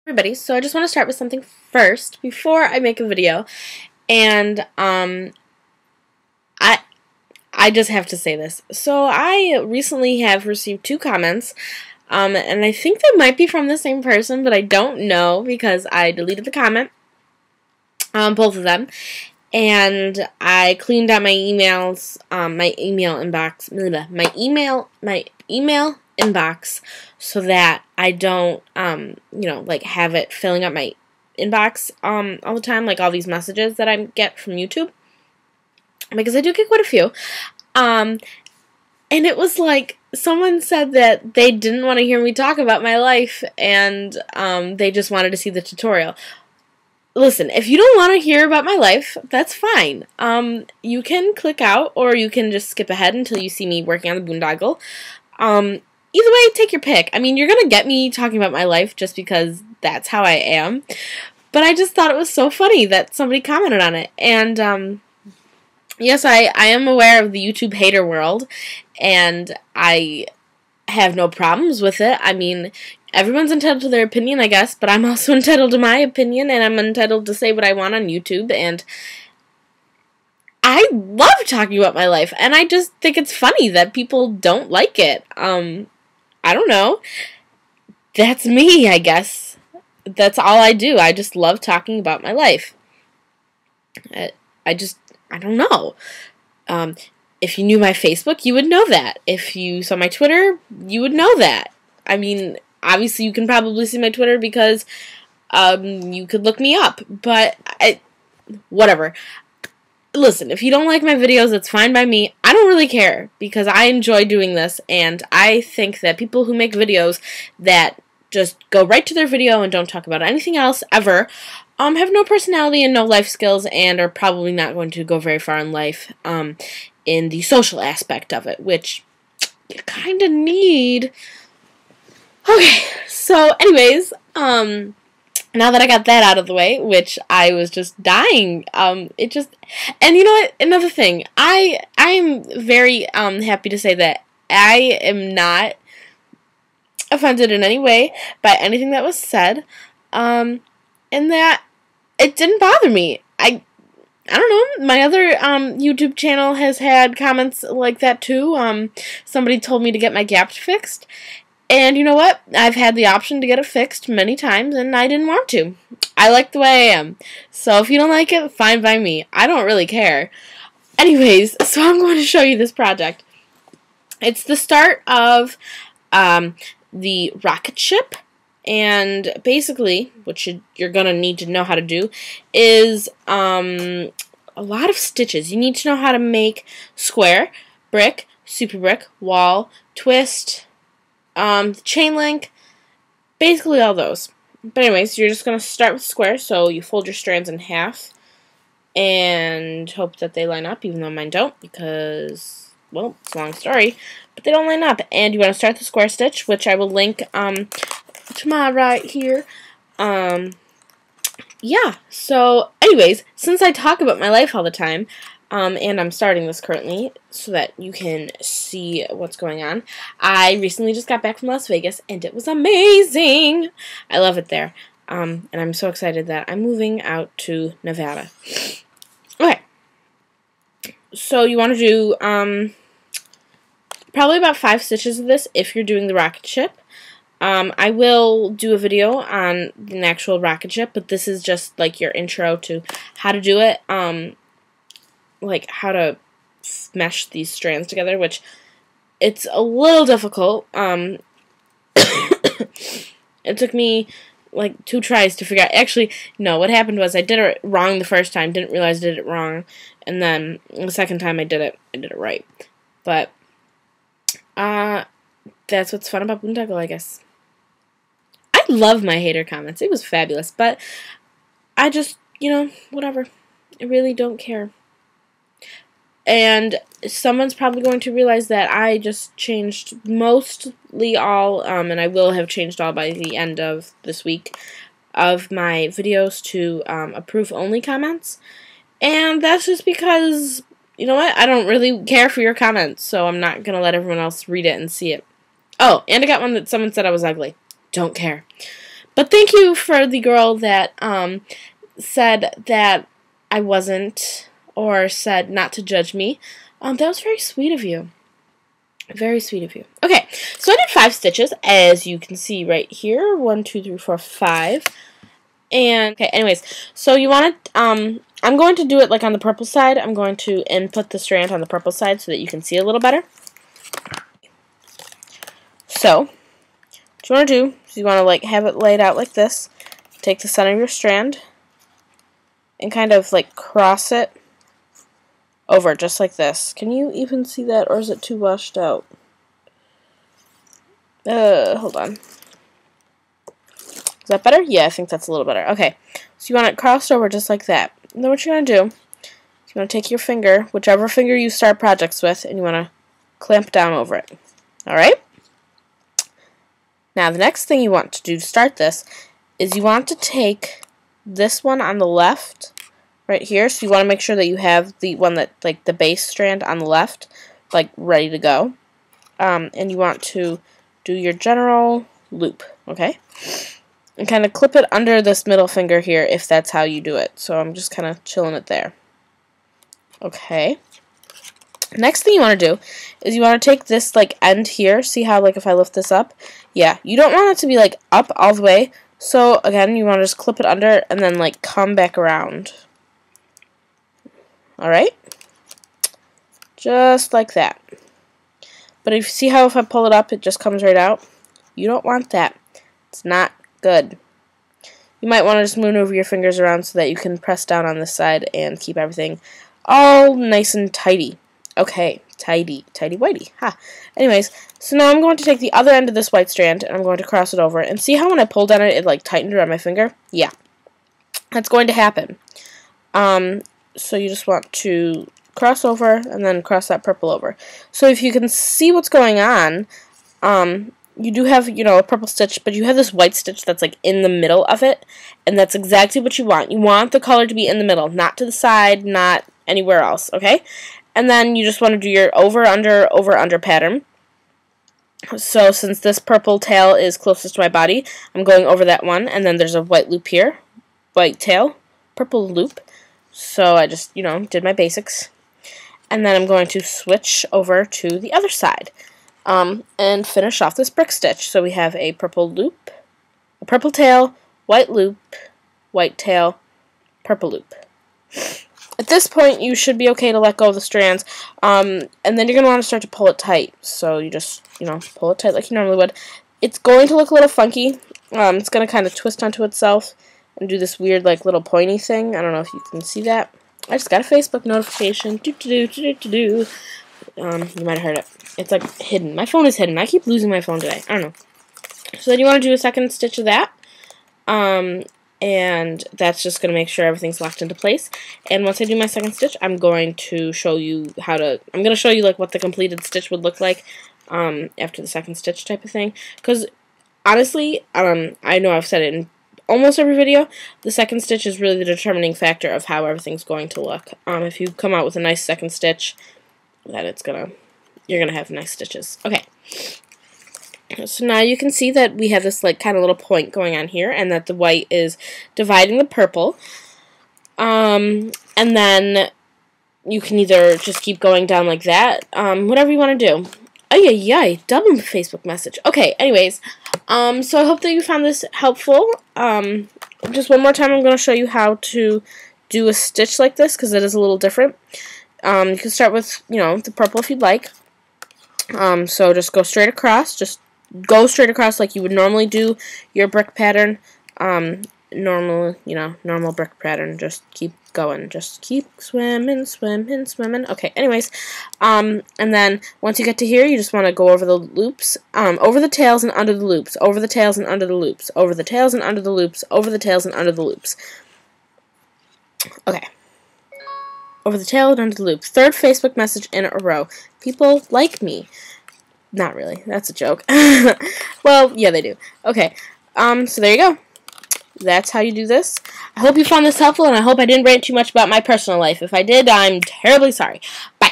Everybody, so I just want to start with something first before I make a video, and I just have to say this. So I recently have received 2 comments, and I think they might be from the same person, but I don't know because I deleted the comment, both of them, and I cleaned out my emails, my email inbox, so that I don't, like have it filling up my inbox, all the time, like all these messages that I get from YouTube, because I do get quite a few, and it was like, someone said that they didn't want to hear me talk about my life, and, they just wanted to see the tutorial. Listen, if you don't want to hear about my life, that's fine. You can click out, or you can just skip ahead until you see me working on the boondoggle. Either way, take your pick. I mean, you're going to get me talking about my life just because that's how I am. But I just thought it was so funny that somebody commented on it. And, yes, I am aware of the YouTube hater world, and I have no problems with it. I mean, everyone's entitled to their opinion, I guess, but I'm also entitled to my opinion, and I'm entitled to say what I want on YouTube, and I love talking about my life, and I just think it's funny that people don't like it. I don't know. That's me, I guess. That's all I do. I just love talking about my life. I don't know. If you knew my Facebook, you would know that. If you saw my Twitter, you would know that. I mean, obviously you can probably see my Twitter because you could look me up, but whatever. Listen, if you don't like my videos, it's fine by me. I don't really care because I enjoy doing this, and I think that people who make videos that just go right to their video and don't talk about anything else ever have no personality and no life skills, and are probably not going to go very far in life in the social aspect of it, which you kind of need. Okay, so anyways, now that I got that out of the way, which I was just dying, and you know what, another thing, I'm very happy to say that I am not offended in any way by anything that was said, and that it didn't bother me. I don't know, my other YouTube channel has had comments like that too. Somebody told me to get my gap fixed, and you know what? I've had the option to get it fixed many times, and I didn't want to. I like the way I am. So if you don't like it, fine by me. I don't really care. Anyways, so I'm going to show you this project. It's the start of the Rocketship, and basically, what you're going to need to know how to do is a lot of stitches. You need to know how to make square, brick, super brick, wall, twist, chain link, basically all those. But anyways, you're just going to start with square, so you fold your strands in half and hope that they line up, even though mine don't, because, well, it's a long story, but they don't line up. And you want to start the square stitch, which I will link to my right here. Yeah, so anyways, since I talk about my life all the time, and I'm starting this currently so that you can see what's going on, I recently just got back from Las Vegas, and it was amazing. I love it there, and I'm so excited that I'm moving out to Nevada. Okay, so you want to do probably about 5 stitches of this if you're doing the Rocketship. I will do a video on an actual Rocketship, but this is just like your intro to how to do it, like how to mesh these strands together, which it's a little difficult. It took me like 2 tries to figure out. Actually, no, what happened was I did it wrong the first time, didn't realize I did it wrong, and then the second time I did it right. But that's what's fun about boondoggle, I guess. I love my hater comments. It was fabulous, but I just, whatever. I really don't care. And someone's probably going to realize that I just changed mostly all, and I will have changed all by the end of this week, of my videos to approve-only comments. And that's just because, you know what, I don't really care for your comments, so I'm not going to let everyone else read it and see it. Oh, and I got one that someone said I was ugly. Don't care. But thank you for the girl that said that I wasn't, or said not to judge me. That was very sweet of you. Very sweet of you. Okay, so I did 5 stitches, as you can see right here. 1, 2, 3, 4, 5. And, okay, anyways, so you want to, I'm going to do it like on the purple side. I'm going to input the strand on the purple side so that you can see a little better. So, what you want to do is you want to like have it laid out like this. Take the center of your strand and kind of like cross it over just like this. Can you even see that, or is it too washed out? Hold on. Is that better? Yeah, I think that's a little better. Okay, so you want it crossed over just like that. And then what you're going to do is you want to take your finger, whichever finger you start projects with, and you want to clamp down over it. Alright? Now the next thing you want to do to start this is you want to take this one on the left right here. So you want to make sure that you have the one that, like, the base strand on the left, like, ready to go. And you want to do your general loop, okay? And kind of clip it under this middle finger here if that's how you do it. So I'm just kind of chilling it there. Okay. Next thing you want to do is you want to take this, like, end here. See how, like, if I lift this up? Yeah, you don't want it to be, like, up all the way. So, again, you want to just clip it under and then, like, come back around. Alright? Just like that. But if you see how if I pull it up, it just comes right out? You don't want that. It's not good. You might want to just maneuver your fingers around so that you can press down on this side and keep everything all nice and tidy. Okay, tidy whitey. Ha. Anyways, so now I'm going to take the other end of this white strand and I'm going to cross it over. And see how when I pulled on it, it like tightened around my finger? Yeah. That's going to happen. So you just want to cross over and then cross that purple over. So if you can see what's going on, you do have, you know, a purple stitch, but you have this white stitch that's like in the middle of it, and that's exactly what you want. You want the color to be in the middle, not to the side, not anywhere else, okay? And then you just want to do your over, under pattern. So since this purple tail is closest to my body, I'm going over that one, and then there's a white loop here, white tail, purple loop. So I just, you know, did my basics. And then I'm going to switch over to the other side and finish off this brick stitch. So we have a purple loop, a purple tail, white loop, white tail, purple loop. At this point, you should be okay to let go of the strands, and then you're going to want to start to pull it tight. So you just, you know, pull it tight like you normally would. It's going to look a little funky. It's going to kind of twist onto itself and do this weird, like, little pointy thing. I don't know if you can see that. I just got a Facebook notification. You might have heard it. It's, like, hidden. My phone is hidden. I keep losing my phone today. I don't know. So then you want to do a second stitch of that. And that's just going to make sure everything's locked into place. And once I do my second stitch, I'm going to show you how to, I'm going to show you, like, what the completed stitch would look like after the second stitch type of thing. Because, honestly, I know I've said it in almost every video, the second stitch is really the determining factor of how everything's going to look. If you come out with a nice second stitch, then you're gonna have nice stitches. Okay. So now you can see that we have this like kind of little point going on here, and that the white is dividing the purple. And then you can either just keep going down like that, whatever you want to do. Ay, double Facebook message. Okay, anyways, so I hope that you found this helpful. Just one more time, I'm going to show you how to do a stitch like this, because it is a little different. You can start with, you know, the purple if you'd like. So just go straight across, like you would normally do your brick pattern. Normal brick pattern. Just keep going. Just keep swimming. Okay, anyways, and then once you get to here, you just want to go over the loops, over the tails and under the loops, over the tails and under the loops, over the tails and under the loops, over the tails and under the loops. Okay. Over the tail and under the loops. Third Facebook message in a row. People like me. Not really. That's a joke. Well, yeah, they do. Okay. So there you go. That's how you do this. I hope you found this helpful, and I hope I didn't rant too much about my personal life. If I did, I'm terribly sorry. Bye.